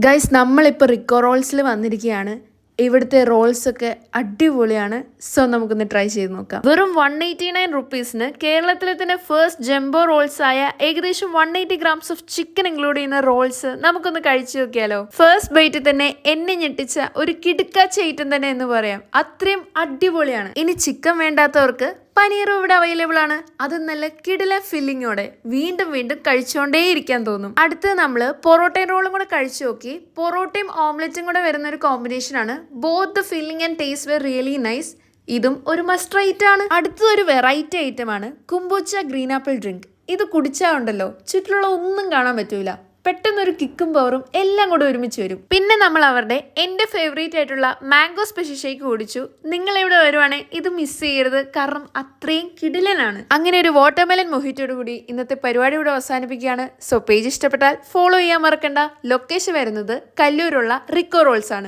Guys നമ്മളിപ്പോൾ Rico റോൾസിൽ വന്നിരിക്കുകയാണ്. ഇവിടുത്തെ റോൾസ് ഒക്കെ അടിപൊളിയാണ്. സോ നമുക്കൊന്ന് ട്രൈ ചെയ്ത് നോക്കാം. വെറും 189 റുപ്പീസിന് കേരളത്തിലെ തന്നെ ഫസ്റ്റ് ജംബോ റോൾസ് ആയ ഏകദേശം 180 ഗ്രാംസ് ഓഫ് ചിക്കൻ ഇൻക്ലൂഡ് ചെയ്യുന്ന റോൾസ് നമുക്കൊന്ന് കഴിച്ചു നോക്കിയാലോ. ഫസ്റ്റ് ബൈറ്റിൽ തന്നെ എന്നെ ഞെട്ടിച്ച ഒരു കിടുക്കാച്ച ഐറ്റം തന്നെ എന്ന് പറയാം. അത്രയും അടിപൊളിയാണ്. ഇനി ചിക്കൻ വേണ്ടാത്തവർക്ക് പനീറും ഇവിടെ അവൈലബിൾ ആണ്. അത് നല്ല കിടില ഫില്ലിങ്ങോടെ വീണ്ടും വീണ്ടും കഴിച്ചുകൊണ്ടേ ഇരിക്കാൻ തോന്നും. അടുത്ത് നമ്മള് പൊറോട്ടയും റോളും കൂടെ കഴിച്ചു നോക്കി. പൊറോട്ടയും ഓംലെറ്റും കൂടെ വരുന്ന ഒരു കോമ്പിനേഷൻ ആണ്. Both the filling and taste very really nice. ഇതും ഒരു മസ്റ്റ് റൈറ്റ് ആണ്. അടുത്തൊരു വെറൈറ്റി ഐറ്റം ആണ് കുംബൂച്ച ഗ്രീൻ ആപ്പിൾ ഡ്രിങ്ക്. ഇത് കുടിച്ചാൽ ഉണ്ടല്ലോ ചുറ്റിലുള്ള ഒന്നും കാണാൻ പറ്റൂല. പെട്ടെന്നൊരു കിക്കും പവറും എല്ലാം കൂടെ ഒരുമിച്ച് വരും. പിന്നെ നമ്മൾ അവരുടെ എൻ്റെ ഫേവറേറ്റ് ആയിട്ടുള്ള മാംഗോ സ്പെഷ്യൽ ഷേക്ക് കുടിച്ചു. നിങ്ങൾ ഇവിടെ വരുവാണെങ്കിൽ ഇത് മിസ് ചെയ്യരുത്, കാരണം അത്രയും കിടിലനാണ്. അങ്ങനെ ഒരു വാട്ടർമെലൻ മൊഹിറ്റോട് കൂടി ഇന്നത്തെ പരിപാടി ഇവിടെ അവസാനിപ്പിക്കുകയാണ്. സോ പേജ് ഇഷ്ടപ്പെട്ടാൽ ഫോളോ ചെയ്യാൻ മറക്കണ്ട. ലൊക്കേഷൻ വരുന്നത് കല്ലൂരുള്ള റിക്കോ റോൾസ് ആണ്.